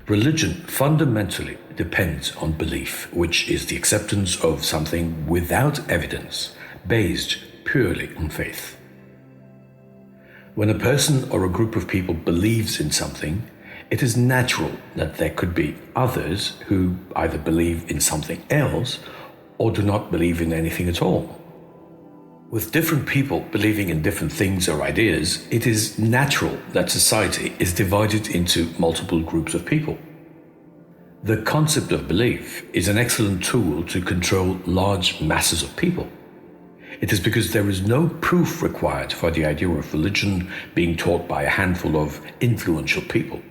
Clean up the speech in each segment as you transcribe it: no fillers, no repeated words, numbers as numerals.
Religion fundamentally depends on belief, which is the acceptance of something without evidence, based purely on faith. When a person or a group of people believes in something, it is natural that there could be others who either believe in something else or do not believe in anything at all. With different people believing in different things or ideas, it is natural that society is divided into multiple groups of people. The concept of belief is an excellent tool to control large masses of people. It is because there is no proof required for the idea of religion being taught by a handful of influential people.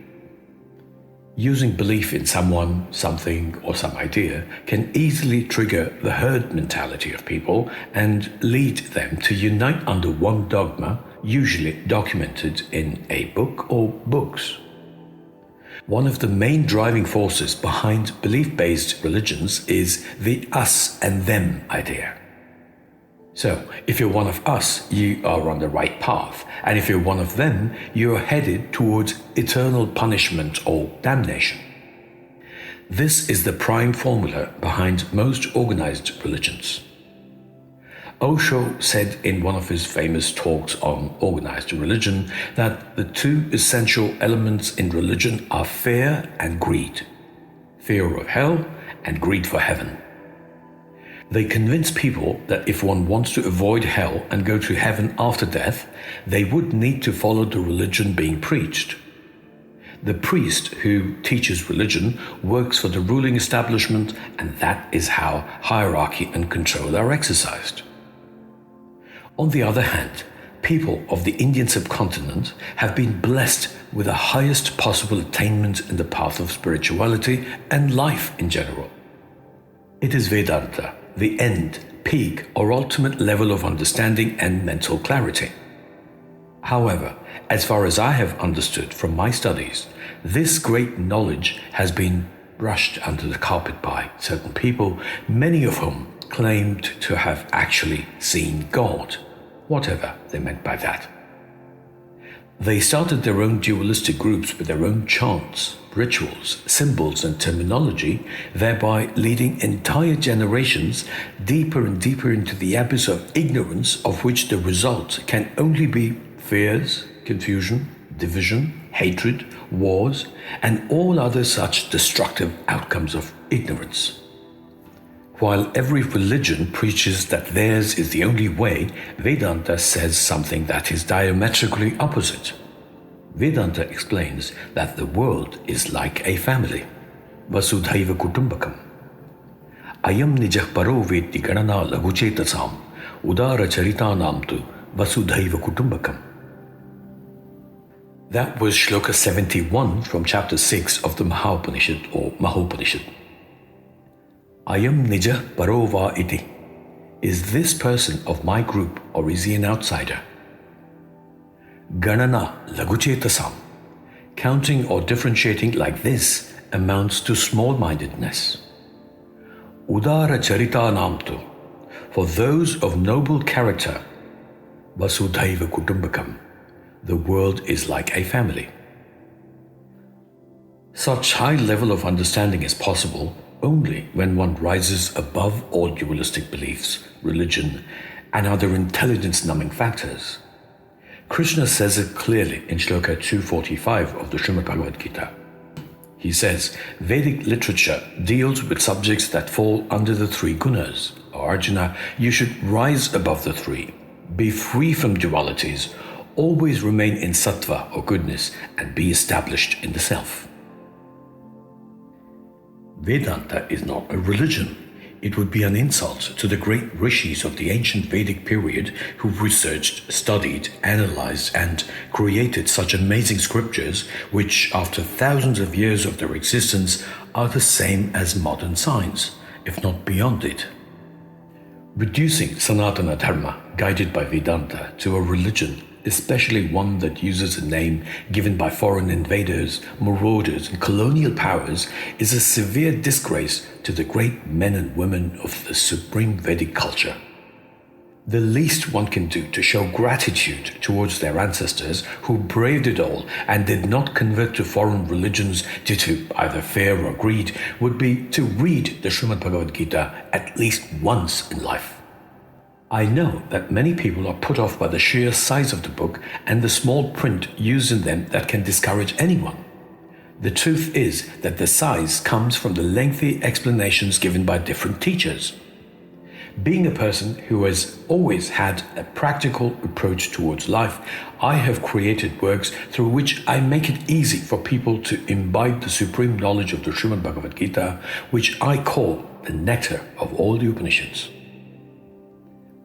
Using belief in someone, something, or some idea can easily trigger the herd mentality of people and lead them to unite under one dogma, usually documented in a book or books. One of the main driving forces behind belief-based religions is the us and them idea. So, if you're one of us, you are on the right path, and if you're one of them, you're headed towards eternal punishment or damnation. This is the prime formula behind most organized religions. Osho said in one of his famous talks on organized religion that the two essential elements in religion are fear and greed. Fear of hell and greed for heaven. They convince people that if one wants to avoid hell and go to heaven after death, they would need to follow the religion being preached. The priest who teaches religion works for the ruling establishment, and that is how hierarchy and control are exercised. On the other hand, people of the Indian subcontinent have been blessed with the highest possible attainment in the path of spirituality and life in general. It is Vedanta, the end, peak, or ultimate level of understanding and mental clarity. However, as far as I have understood from my studies, this great knowledge has been brushed under the carpet by certain people, many of whom claimed to have actually seen God, whatever they meant by that. They started their own dualistic groups with their own chants, rituals, symbols, and terminology, thereby leading entire generations deeper and deeper into the abyss of ignorance, of which the result can only be fears, confusion, division, hatred, wars, and all other such destructive outcomes of ignorance. While every religion preaches that theirs is the only way, Vedanta says something that is diametrically opposite. Vedanta explains that the world is like a family. Vasudhaiva kutumbakam. Ayam nijah paro veti ganana laguchetasam. Udara charitanam tu vasudhaiva kutumbakam. That was Shloka 71 from chapter 6 of the Mahopanishad or Mahopanishad. Ayam nija parova iti. Is this person of my group or is he an outsider? Ganana laguchetasam. Counting or differentiating like this amounts to small-mindedness. Udara charita namtu. For those of noble character, vasudhaiva kutumbakam. The world is like a family. Such high level of understanding is possible only when one rises above all dualistic beliefs, religion, and other intelligence-numbing factors. Krishna says it clearly in Shloka 245 of the Srimad Bhagavad Gita. He says, Vedic literature deals with subjects that fall under the three gunas. O Arjuna, you should rise above the three, be free from dualities, always remain in sattva or goodness, and be established in the self. Vedanta is not a religion. It would be an insult to the great rishis of the ancient Vedic period who researched, studied, analyzed, and created such amazing scriptures which, after thousands of years of their existence, are the same as modern science, if not beyond it. Reducing Sanatana Dharma, guided by Vedanta, to a religion, especially one that uses a name given by foreign invaders, marauders, and colonial powers, is a severe disgrace to the great men and women of the supreme Vedic culture. The least one can do to show gratitude towards their ancestors who braved it all and did not convert to foreign religions due to either fear or greed would be to read the Srimad Bhagavad Gita at least once in life. I know that many people are put off by the sheer size of the book and the small print used in them that can discourage anyone. The truth is that the size comes from the lengthy explanations given by different teachers. Being a person who has always had a practical approach towards life, I have created works through which I make it easy for people to imbibe the supreme knowledge of the Srimad Bhagavad Gita, which I call the nectar of all the Upanishads.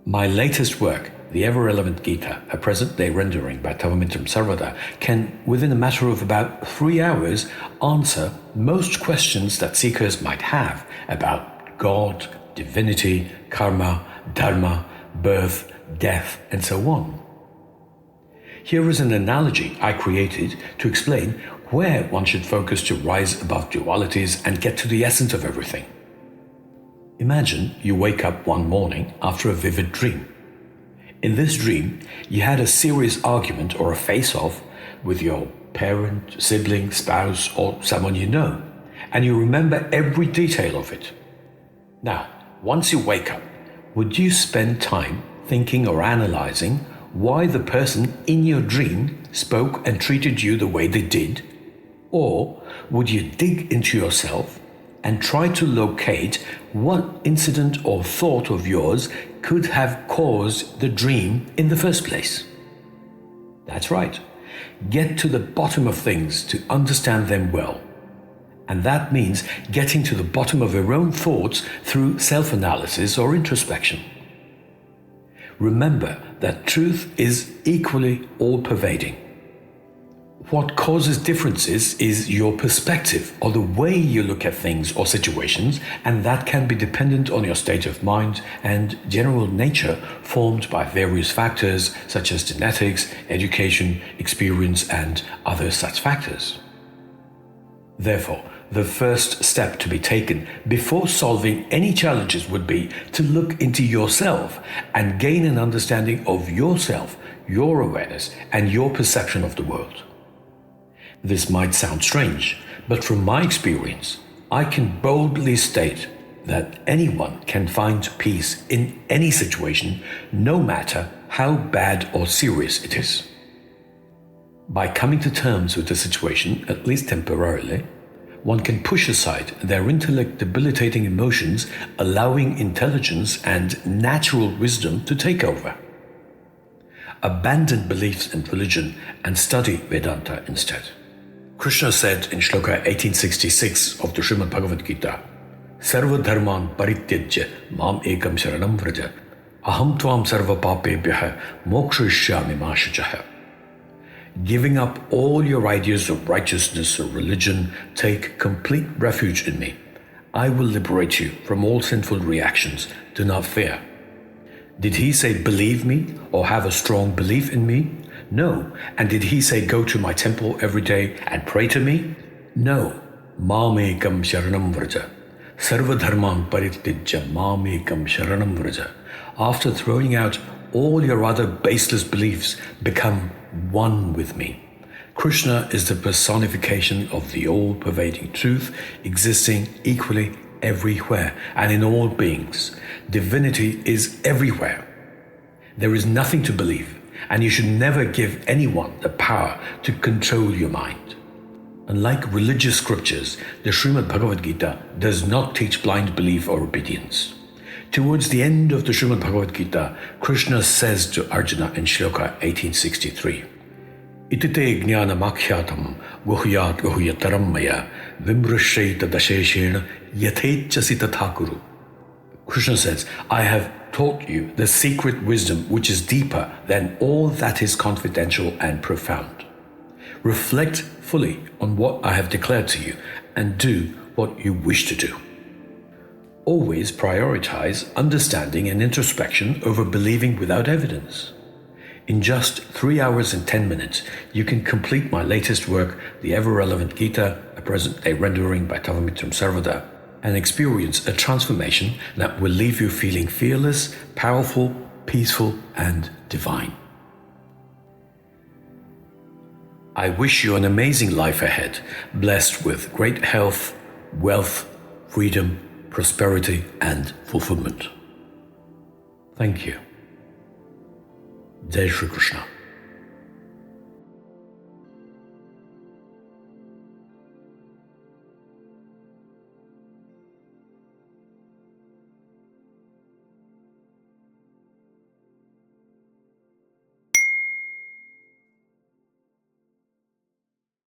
My latest work, the ever-relevant Gita, a present-day rendering by Tavamithram Sarvada, can, within a matter of about 3 hours, answer most questions that seekers might have about God, divinity, karma, dharma, birth, death, and so on. Here is an analogy I created to explain where one should focus to rise above dualities and get to the essence of everything. Imagine you wake up one morning after a vivid dream. In this dream, you had a serious argument or a face-off with your parent, sibling, spouse, or someone you know, and you remember every detail of it. Now, once you wake up, would you spend time thinking or analyzing why the person in your dream spoke and treated you the way they did? Or would you dig into yourself and try to locate what incident or thought of yours could have caused the dream in the first place? That's right. Get to the bottom of things to understand them well. And that means getting to the bottom of your own thoughts through self-analysis or introspection. Remember that truth is equally all-pervading. What causes differences is your perspective or the way you look at things or situations, and that can be dependent on your state of mind and general nature formed by various factors such as genetics, education, experience, and other such factors. Therefore, the first step to be taken before solving any challenges would be to look into yourself and gain an understanding of yourself, your awareness, and your perception of the world. This might sound strange, but from my experience, I can boldly state that anyone can find peace in any situation, no matter how bad or serious it is. By coming to terms with the situation, at least temporarily, one can push aside their intellect-debilitating emotions, allowing intelligence and natural wisdom to take over. Abandon beliefs and religion and study Vedanta instead. Krishna said in Shloka 1866 of the Srimad Bhagavad Gita, Sarva dharman parityajya mam ekam sharanam vraja, aham tvam sarva papebhyah mokshishyami ma shachah. Giving up all your ideas of righteousness or religion, take complete refuge in me. I will liberate you from all sinful reactions. Do not fear. Did he say believe me or have a strong belief in me? No. And did he say go to my temple every day and pray to me? No. Mamekam sharanam vraja. Sarva dharman parityajya mamekam sharanam vraja. After throwing out all your other baseless beliefs, become one with me. Krishna is the personification of the all-pervading truth, existing equally everywhere and in all beings. Divinity is everywhere. There is nothing to believe, and you should never give anyone the power to control your mind. Unlike religious scriptures, the Srimad Bhagavad Gita does not teach blind belief or obedience. Towards the end of the Srimad Bhagavad Gita, Krishna says to Arjuna in Shloka 1863, Itite jnana makhyatam guhyat guhyataram maya vimrashaita dasheshena yatechasi tathakuru. Krishna says, I have taught you the secret wisdom which is deeper than all that is confidential and profound. Reflect fully on what I have declared to you and do what you wish to do. Always prioritize understanding and introspection over believing without evidence. In just 3 hours and 10 minutes, you can complete my latest work, the ever-relevant Gita, a present-day rendering by Tavamithram Sarvada, and experience a transformation that will leave you feeling fearless, powerful, peaceful, and divine. I wish you an amazing life ahead, blessed with great health, wealth, freedom, prosperity, and fulfillment. Thank you. Jai Shri Krishna.